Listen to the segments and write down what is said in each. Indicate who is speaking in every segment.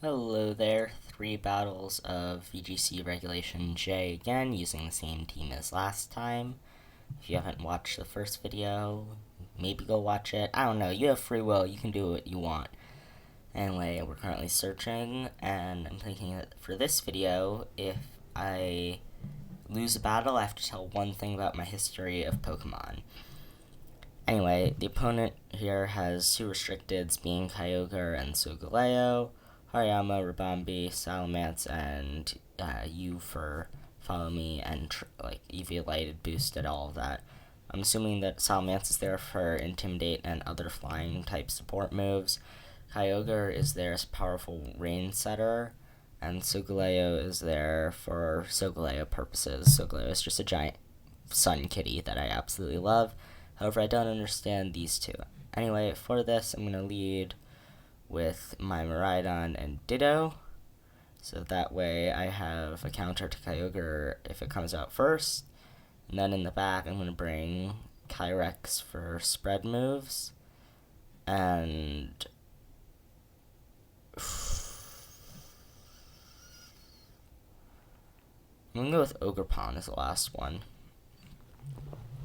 Speaker 1: Hello there, 3 battles of VGC Regulation J again, using the same team as last time. If you haven't watched the first video, maybe go watch it. I don't know, you have free will, you can do what you want. Anyway, we're currently searching, and I'm thinking that for this video, if I lose a battle, I have to tell one thing about my history of Pokemon. Anyway, the opponent here has 2 restricteds, being Kyogre and Solgaleo, Hariyama, Ribombee, Salamence, and U for Follow Me, and Eviolated, Boosted, all of that. I'm assuming that Salamence is there for Intimidate and other flying type support moves. Kyogre is there as powerful rain setter, and Solgaleo is there for Solgaleo purposes. Solgaleo is just a giant sun kitty that I absolutely love. However, I don't understand these two. Anyway, for this, I'm going to lead with my Miraidon and Ditto. So that way I have a counter to Kyogre if it comes out first. And then in the back, I'm going to bring Kyrex for spread moves. And I'm going to go with Ogerpon as the last one.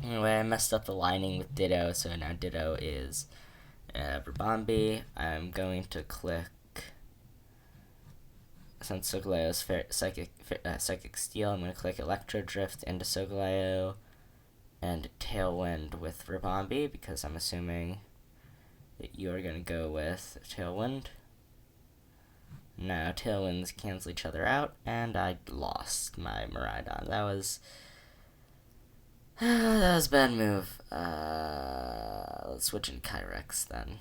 Speaker 1: Anyway, I messed up the lining with Ditto, so now Ditto is Ribombee. I'm going to click, since Solgaleo's Psychic Steel, I'm going to click Electro Drift into Solgaleo and Tailwind with Ribombee, because I'm assuming that you are going to go with Tailwind. Now, Tailwinds cancel each other out, and I lost my Miraidon. That was a bad move. Let's switch in Kyrex then.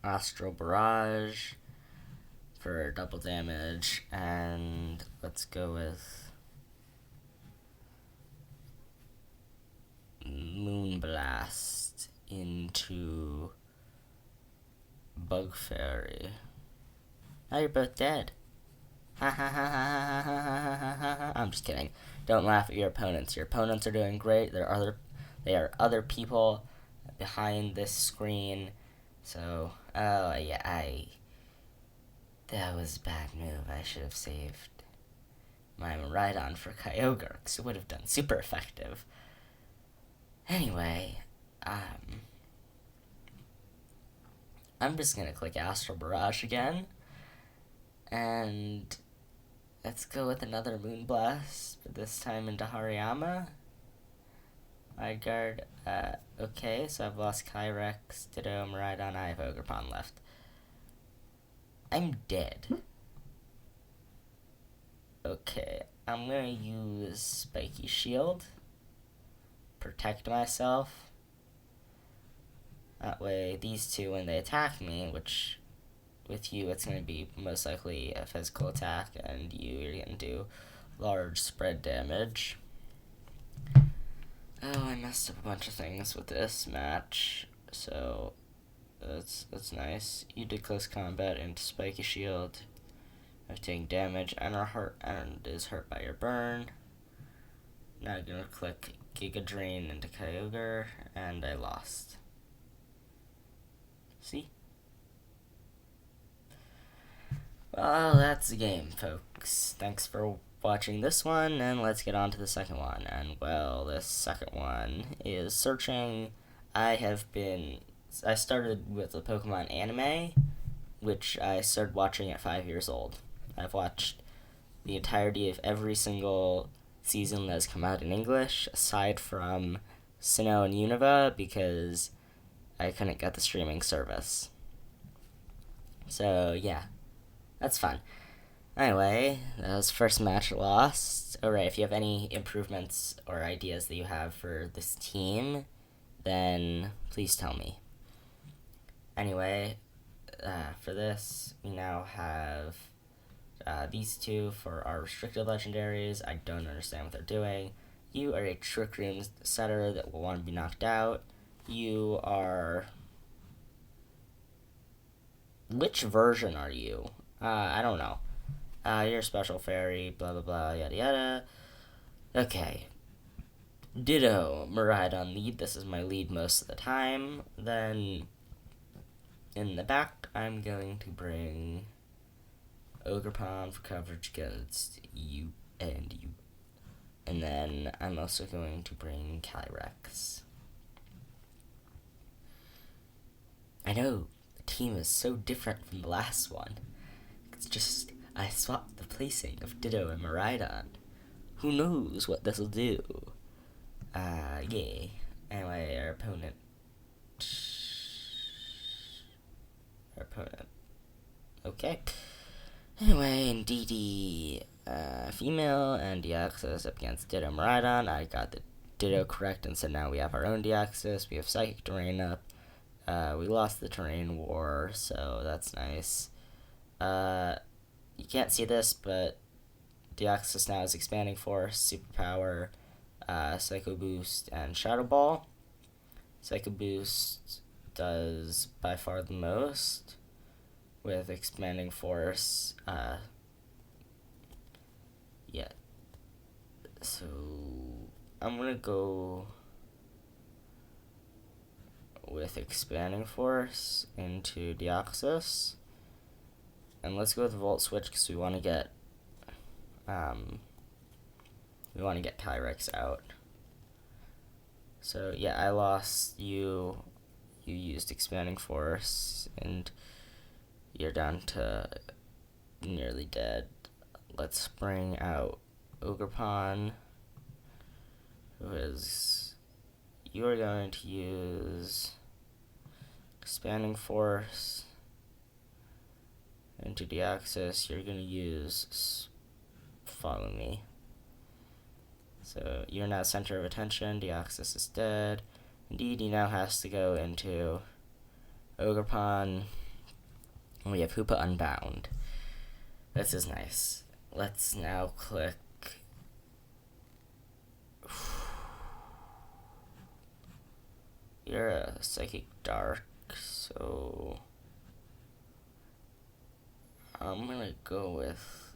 Speaker 1: Astral Barrage for double damage, and let's go with Moonblast into Bug Fairy. Now you're both dead. Ha ha ha ha ha ha ha ha ha. I'm just kidding. Don't laugh at your opponents. Your opponents are doing great. They are other people behind this screen. So, that was a bad move. I should have saved my Miraidon for Kyogre, because it would have done super effective. Anyway, I'm just gonna click Astral Barrage again, and let's go with another Moonblast, but this time into Hariyama. Guard, okay, so I've lost Kyrex, Ditto, Miraidon, I have Ogerpon left. I'm dead. Okay, I'm gonna use Spiky Shield, protect myself. That way, these two, when they attack me, which with you, it's going to be most likely a physical attack, and you're going to do large spread damage. Oh, I messed up a bunch of things with this match, so that's nice. You did close combat into Spiky Shield, of taking damage, and is hurt by your burn. Now I'm going to click Giga Drain into Kyogre, and I lost. See? Well, that's the game, folks. Thanks for watching this one, and let's get on to the second one. And, well, this second one is searching. I started with the Pokemon anime, which I started watching at 5 years old. I've watched the entirety of every single season that has come out in English, aside from Sinnoh and Unova, because I couldn't get the streaming service. So, yeah. That's fun. Anyway, that was first match lost. Alright, if you have any improvements or ideas that you have for this team, then please tell me. Anyway, for this, we now have these two for our restricted legendaries. I don't understand what they're doing. You are a Trick Room setter that will want to be knocked out. You are... Which version are you? I don't know. You're a special fairy, blah blah blah, yada yada. Okay. Ditto, Miraidon lead. This is my lead most of the time. Then in the back, I'm going to bring Ogerpon for coverage against you and you. And then I'm also going to bring Calyrex. I know, the team is so different from the last one. It's just, I swapped the placing of Ditto and Miraidon. Who knows what this'll do? Yeah. Anyway, our opponent. Okay. Anyway, in DD, female and Deoxys up against Ditto Miraidon. I got the Ditto correct, and so now we have our own Deoxys. We have Psychic Terrain up. We lost the Terrain War, so that's nice. You can't see this, but Deoxys now is Expanding Force, Superpower, Psycho Boost, and Shadow Ball. Psycho Boost does by far the most, with Expanding Force. Yeah. So I'm gonna go with Expanding Force into Deoxys. And let's go with Volt Switch because we want to get Calyrex out. So yeah, I lost you. You used Expanding Force, and you're down to nearly dead. Let's bring out Ogerpon, who is... You are going to use Expanding Force into Deoxys. You're going to use Follow Me. So you're now center of attention. Deoxys is dead. Indeed, he now has to go into Ogerpon. We have Hoopa Unbound. This is nice. Let's now click... You're a Psychic Dark, so... I'm gonna go with...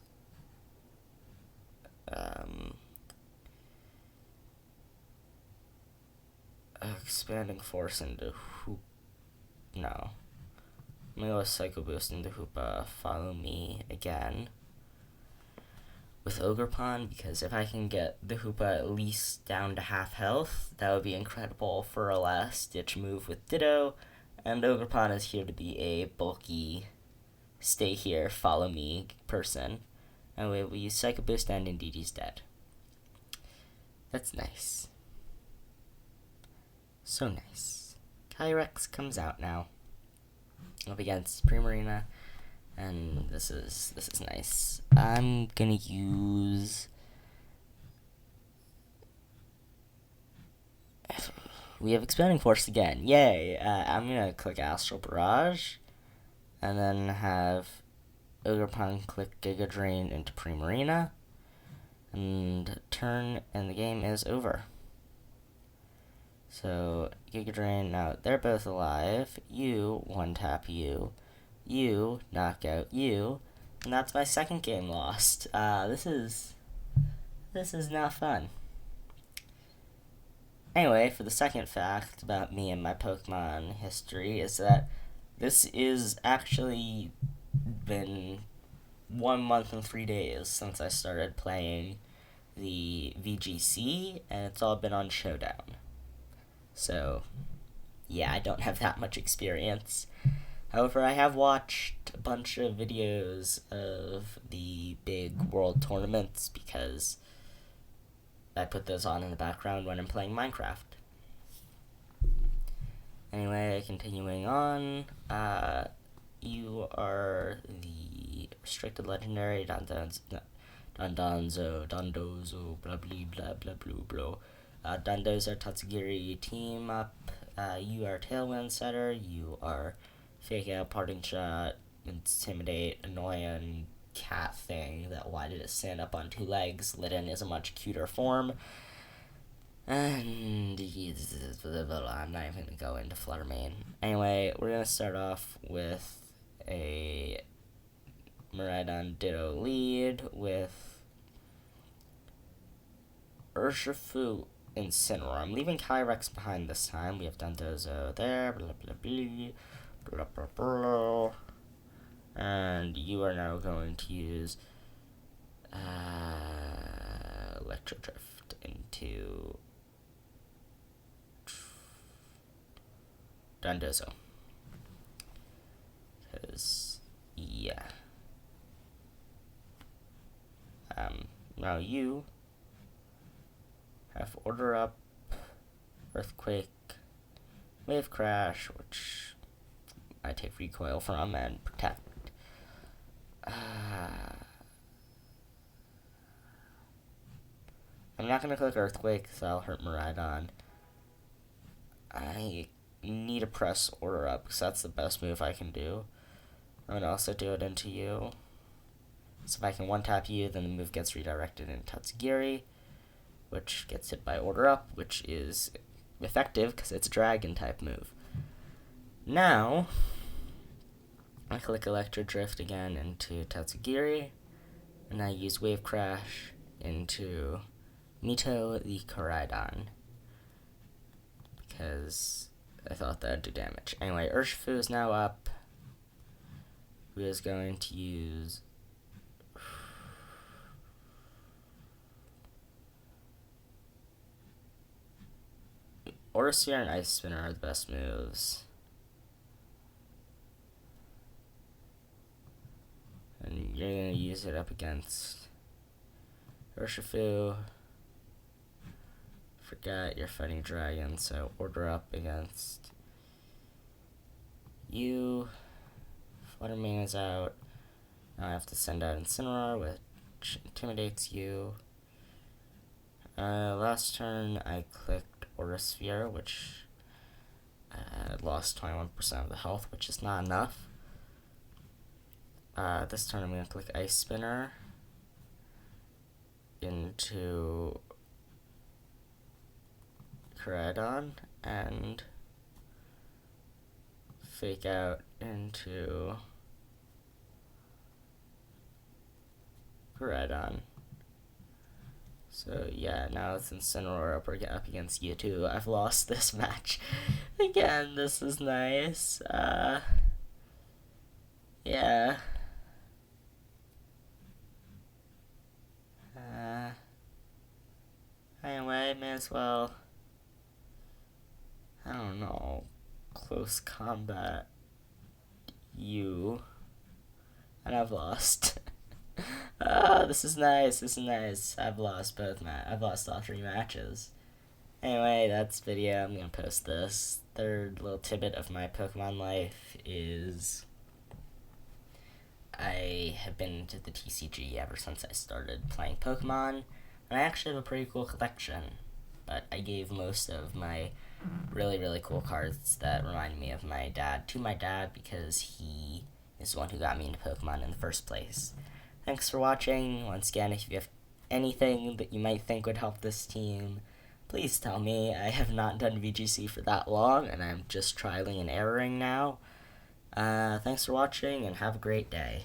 Speaker 1: Expanding Force into Hoop... No. I'm gonna go with Psycho Boost into Hoopa. Follow Me again with Ogerpon, because if I can get the Hoopa at least down to half health, that would be incredible for a last ditch move with Ditto. And Ogerpon is here to be a bulky, stay here, follow me person. And we will use Psycho Boost, and indeed he's dead. That's nice. So nice. Calyrex comes out now. Up against Primarina. And this is nice. I'm gonna use... We have Expanding Force again. Yay! I'm gonna click Astral Barrage, and then have Ogerpon click Giga Drain into Primarina, and turn, and the game is over. So, Giga Drain, now they're both alive. You one-tap you. You knock out you. And that's my second game lost. This is not fun. Anyway, for the second fact about me and my Pokemon history is that this is actually been 1 month and 3 days since I started playing the VGC, and it's all been on Showdown. So, yeah, I don't have that much experience. However, I have watched a bunch of videos of the big world tournaments because I put those on in the background when I'm playing Minecraft. Anyway, continuing on, you are the restricted legendary Dondozo, blah blah blah blah blah blah. Dondozo Tatsugiri team up. You are Tailwind Setter. You are Fake Out, Parting Shot, Intimidate, Annoying cat thing that why did it stand up on 2 legs? Litten is a much cuter form. And I'm not even going to go into Flutter Mane. Anyway, we're going to start off with a Miraidon Ditto lead with Urshifu Incineroar. I'm leaving Calyrex behind this time. We have Dondozo there, blah blah blah. And you are now going to use Electro Drift into Dondozo. Because, yeah. Now you have Order Up, Earthquake, Wave Crash, which I take recoil from, and Protect. I'm not going to click Earthquake because that'll hurt Miraidon. I need to press Order Up because that's the best move I can do. I'm going to also do it into you. So if I can one-tap you, then the move gets redirected into Tatsugiri, which gets hit by Order Up, which is effective because it's a Dragon-type move. Now, I click Electro Drift again into Tatsugiri, and I use Wave Crash into Mito the Koraidon, because I thought that would do damage. Anyway, Urshifu is now up, who is going to use Aura Sphere and Ice Spinner are the best moves. And you're going to use it up against Urshifu. Forgot you're fighting Dragon, so Order Up against you. Flutter Mane is out. Now I have to send out Incineroar, which intimidates you. Last turn I clicked Aura Sphere, which lost 21% of the health, which is not enough. This turn I'm going to click Ice Spinner into Koraidon and Fake Out into Koraidon. So yeah, now it's Incineroar up against you too. I've lost this match again. This is nice. Yeah. Anyway, may as well, I don't know, close combat you, and I've lost. This is nice, this is nice. I've lost all 3 matches. Anyway, that's the video. I'm gonna post this. Third little tidbit of my Pokemon life is I have been into the TCG ever since I started playing Pokemon, and I actually have a pretty cool collection, but I gave most of my really, really cool cards that remind me of my dad to my dad because he is the one who got me into Pokemon in the first place. Thanks for watching. Once again, if you have anything that you might think would help this team, please tell me. I have not done VGC for that long, and I'm just trialing and erroring now. Thanks for watching, and have a great day.